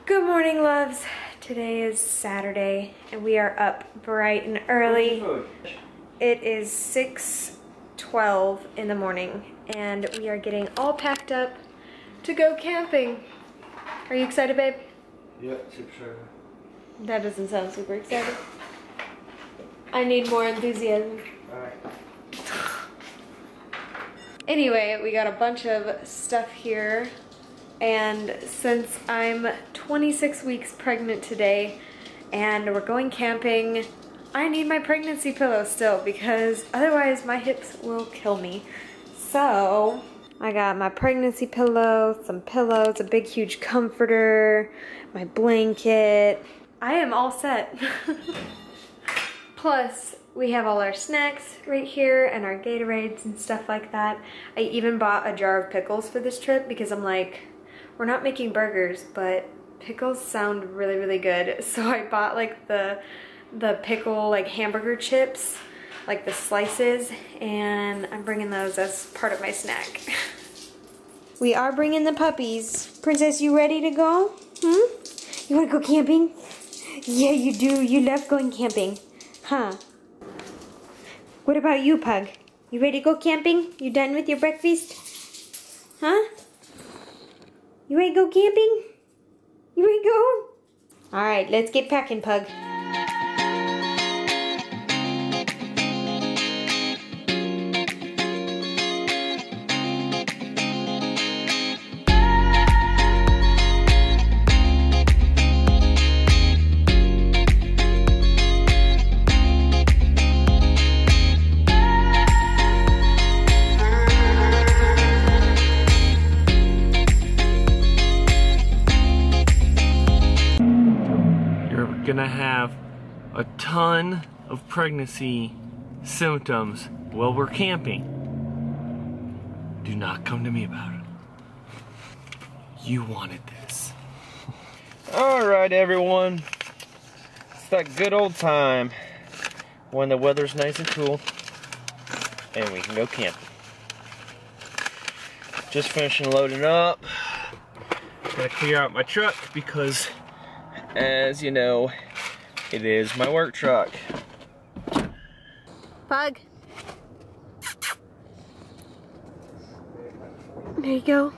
Good morning, loves. Today is Saturday and we are up bright and early. It is 6:12 in the morning and we are getting all packed up to go camping. Are you excited, babe? Yeah, super excited. That doesn't sound super excited. I need more enthusiasm. Alright. Anyway, we got a bunch of stuff here, and since I'm 26 weeks pregnant today and we're going camping, I need my pregnancy pillow still because otherwise my hips will kill me. So I got my pregnancy pillow, some pillows, a big huge comforter, my blanket. I am all set. Plus, we have all our snacks right here and our Gatorades and stuff like that. I even bought a jar of pickles for this trip because I'm like, we're not making burgers, but pickles sound really, really good. So I bought like the pickle like hamburger chips, like the slices, and I'm bringing those as part of my snack. We are bringing the puppies. Princess, you ready to go? You wanna go camping? Yeah, you do. You love going camping. Huh? What about you, Pug? You ready to go camping? You done with your breakfast? Huh? You ready to go camping? You ready to go? Alright, let's get packing, Pug. Gonna have a ton of pregnancy symptoms while we're camping. Do not come to me about it. You wanted this. Alright, everyone. It's that good old time when the weather's nice and cool and we can go camping. Just finishing loading up. Gonna clear out my truck because, as you know, it is my work truck. Pug. There you go.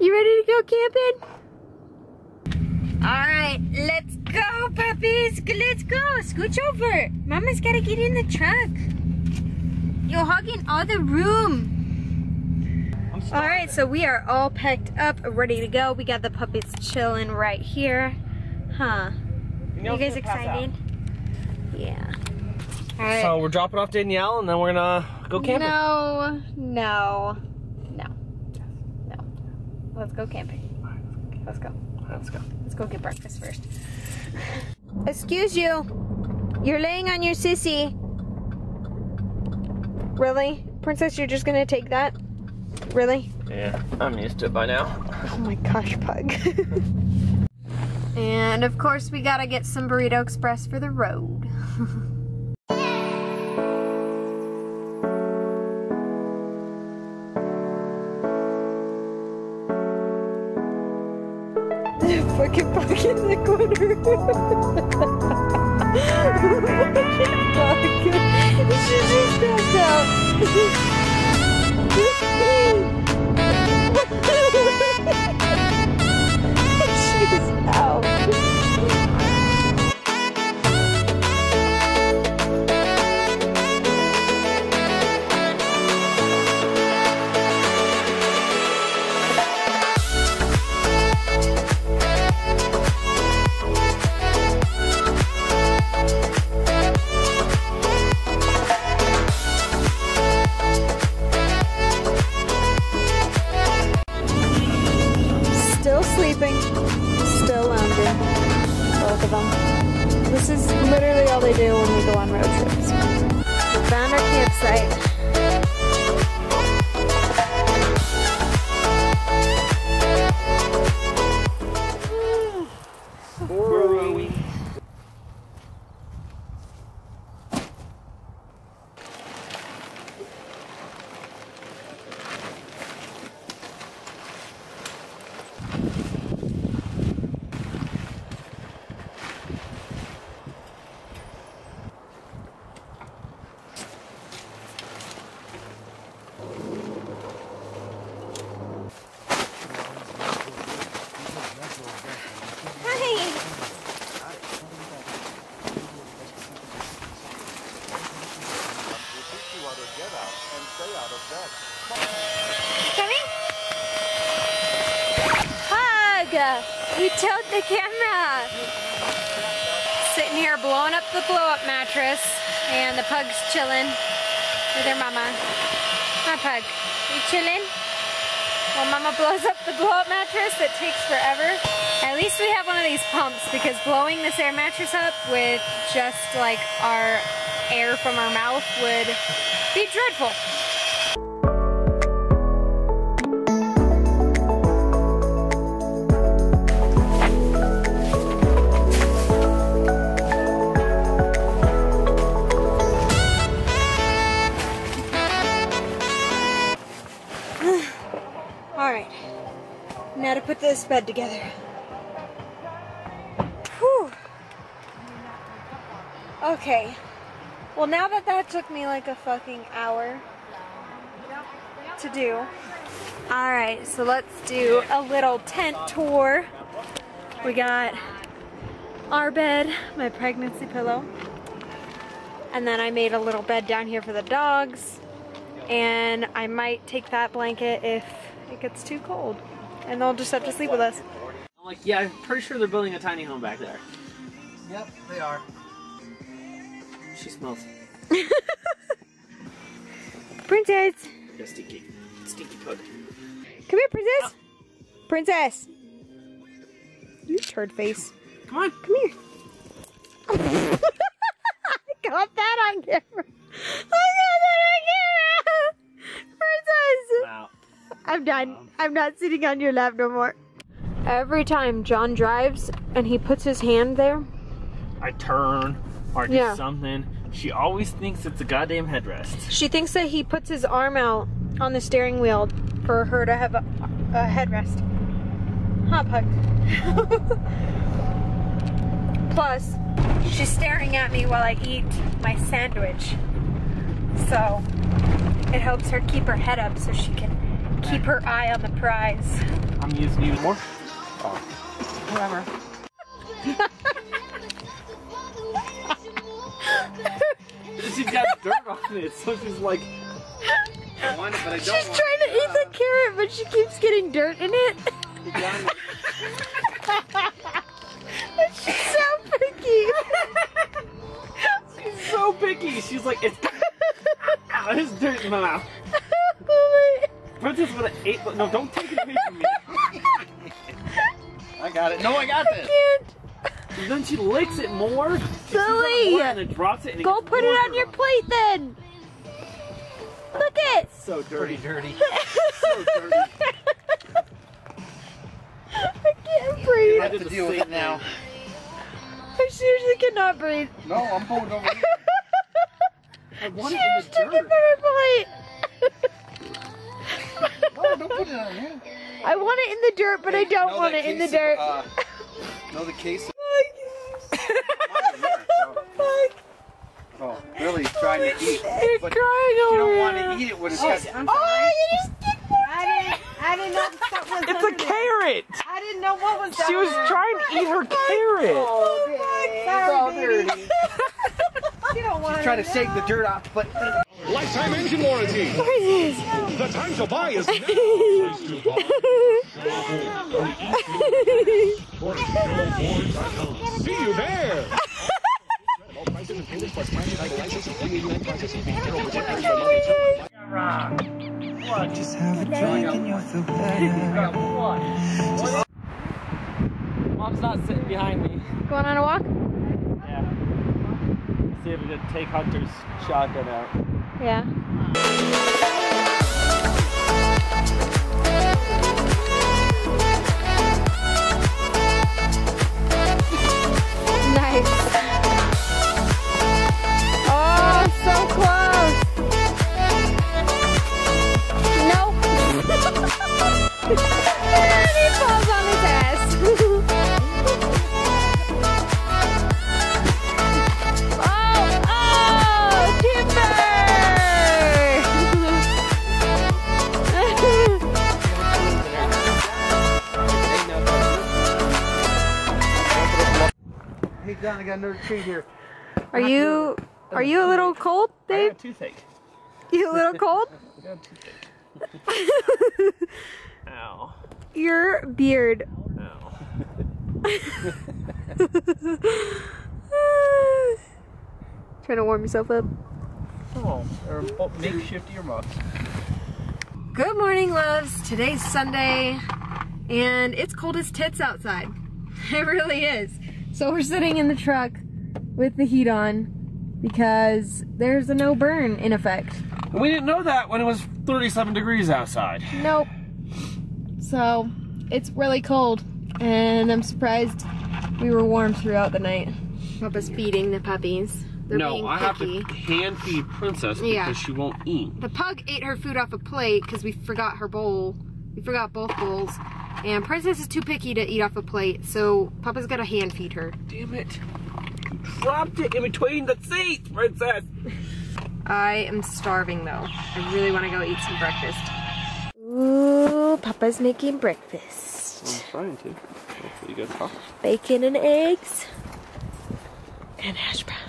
You ready to go camping? Alright, let's go, puppies. Let's go. Scooch over. Mama's gotta get in the truck. You're hogging all the room. Alright, so we are all packed up, ready to go. We got the puppies chilling right here. Huh. You guys excited? Yeah. Alright. So we're dropping off Danielle and then we're gonna go camping. No. Let's go camping. Right, let's go. Let's go. Let's go get breakfast first. Excuse you. You're laying on your sissy. Really? Princess, you're just gonna take that? Really? Yeah, I'm used to it by now. Oh my gosh, Pug. And of course we gotta get some Burrito Express for the road. Fucking Pug in the corner. Fucking Pug. She's just passed out. She's out. He tilt the camera. Sitting here blowing up the blow-up mattress, and the pug's chilling with her mama. Hi, pug. You chilling? Well, mama blows up the blow-up mattress that takes forever. At least we have one of these pumps, because blowing this air mattress up with just like our air from our mouth would be dreadful. Alright, now to put this bed together. Whew. Okay, well now that took me like a fucking hour to do. Alright, so let's do a little tent tour. We got our bed, my pregnancy pillow, and then I made a little bed down here for the dogs, and I might take that blanket if it gets too cold, and they'll just have to sleep with us. I'm like, yeah, I'm pretty sure they're building a tiny home back there. Yep, they are. She smells. Princess! Yeah, stinky pug. Come here, princess! Oh. Princess! You turd face. Come on. Come here. I got that on camera. Princess! Wow. I'm done. I'm not sitting on your lap no more. Every time John drives and he puts his hand there, I turn or do something. She always thinks it's a goddamn headrest. She thinks that he puts his arm out on the steering wheel for her to have a headrest. Huh, pug? Plus, she's staring at me while I eat my sandwich. So, it helps her keep her head up so she can keep her eye on the prize. I'm using you more. Oh. Whatever. She's got dirt on it, so she's like, I want it, but I don't she's want trying to eat the carrot, but she keeps getting dirt in it. She's so picky. She's so picky. She's like, it's there's dirt in my mouth. Princess would have ate. No, don't take it away from me. I got it. No, I got this. I can't. And then she licks it more. Silly. And then drops it. And go put it on your plate then. Look it. So dirty. Dirty. So dirty. I can't breathe. I have to deal with it now. I seriously cannot breathe. No, I'm going over here. I want She it in just the took it dirt. from her plate. No, don't put it on here. I want it in the dirt, but I don't want it in the dirt. Know the case of... Fuck. Oh, really trying to eat. It's But crying you over don't here. want to eat it when it's got... Oh, you just did more. I didn't know something was It's a carrot. I didn't know what was She was trying to eat her carrot. Oh, It's all dirty. You don't want She's trying to shake the dirt off, but... Lifetime engine warranty. What is this? The time to buy is now. See you there. Just have a drink and you'll feel better. Mom's not sitting behind me. Going on a walk? Yeah. See if we can take Hunter's shotgun out. Yeah. Nice. Oh, so close. Nope. And he falls on his ass. Hey, John, I got another treat here. Are you a little cold, I babe? got a toothache. You a little cold? I got a toothache. Ow. Your beard Ow. Trying to warm yourself up. Oh, or makeshift earmuffs. Good morning, loves. Today's Sunday, and it's cold as tits outside. It really is. So we're sitting in the truck with the heat on because there's a no burn in effect. We didn't know that when it was 37 degrees outside. Nope. So it's really cold, and I'm surprised we were warm throughout the night. Papa's feeding the puppies. They're being I have picky. to hand feed Princess because she won't eat. The pug ate her food off a plate because we forgot her bowl. We forgot both bowls. And Princess is too picky to eat off a plate, so Papa's got to hand feed her. Damn it. You dropped it in between the seats, Princess. I am starving though. I really want to go eat some breakfast. Ooh, Papa's making breakfast. I'm trying to. Hopefully you guys talk. Bacon and eggs. And hash browns.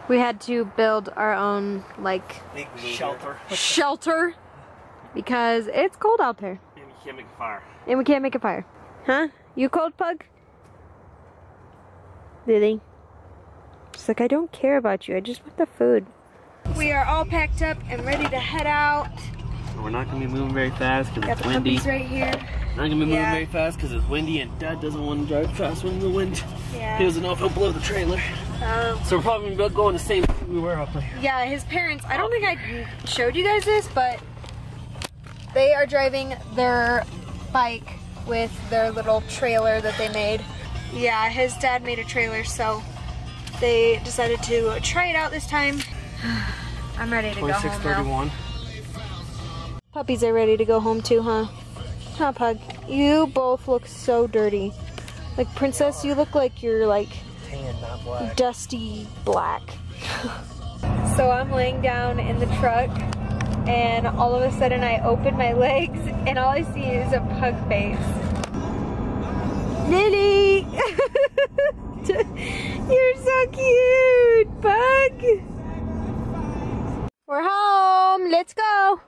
We had to build our own, like, shelter because it's cold out there. And we can't make a fire. And we can't make a fire. Huh? You cold, Pug? Lily? She's like, I don't care about you. I just want the food. We are all packed up and ready to head out. We're not going to be moving very fast because it's windy. Got the puppies right here. Not going to be moving very fast because it's windy and Dad doesn't want to drive fast when the wind. Yeah. He doesn't know if he'll blow the trailer. So we're probably going the same we were up there. Yeah, his parents, I don't think I showed you guys this, but they are driving their bike with their little trailer that they made. Yeah, his dad made a trailer, so they decided to try it out this time. I'm ready to go home now. Puppies are ready to go home too, huh? Huh, Pug? You both look so dirty. Like, Princess, you look like you're like Tan, not black. dusty black. So I'm laying down in the truck, and all of a sudden I open my legs, and all I see is a pug face. Lily! You're so cute, Pug! We're home! Let's go!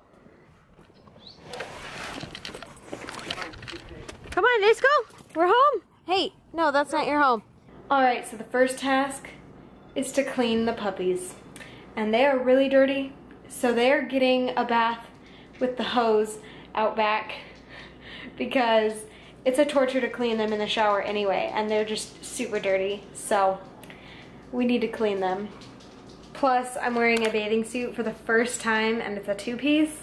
Come on, let's go! We're home! Hey, no, that's not your home. Alright, so the first task is to clean the puppies. And they are really dirty, so they are getting a bath with the hose out back because it's a torture to clean them in the shower anyway, and they're just super dirty, so we need to clean them. Plus, I'm wearing a bathing suit for the first time, and it's a two-piece,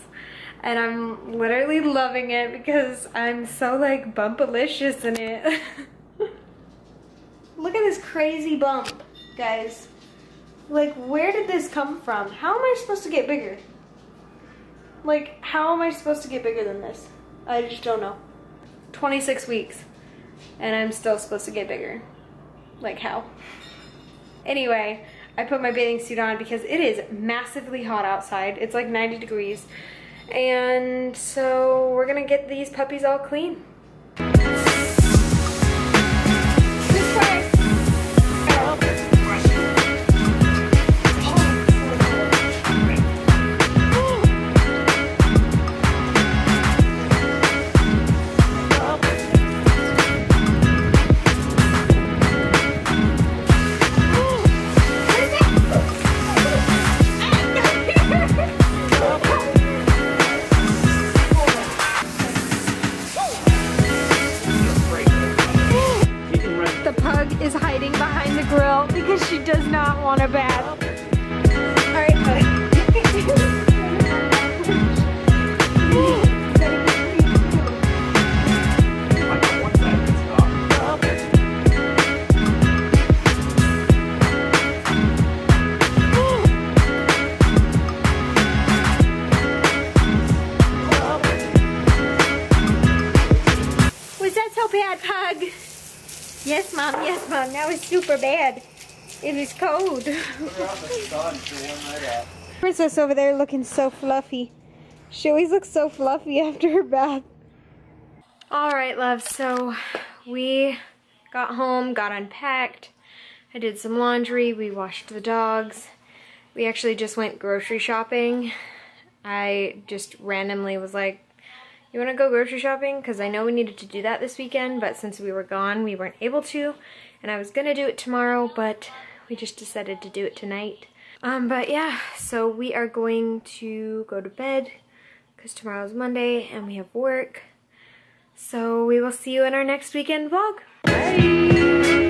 and I'm literally loving it because I'm so like bumpalicious in it. Look at this crazy bump, guys. Like, where did this come from? How am I supposed to get bigger? Like, how am I supposed to get bigger than this? I just don't know. 26 weeks, and I'm still supposed to get bigger. Like, how? Anyway, I put my bathing suit on because it is massively hot outside. It's like 90 degrees. And so we're gonna get these puppies all clean. Is hiding behind the grill because she does not want a bath. Alright, Was that so bad, Pug? Yes, Mom, that was super bad. It is cold. Princess over there looking so fluffy. She always looks so fluffy after her bath. Alright, love, so we got home, got unpacked. I did some laundry, we washed the dogs. We actually just went grocery shopping. I just randomly was like, you want to go grocery shopping? Because I know we needed to do that this weekend, but since we were gone, we weren't able to. And I was going to do it tomorrow, but we just decided to do it tonight. But yeah, so we are going to go to bed because tomorrow's Monday and we have work. So we will see you in our next weekend vlog. Bye!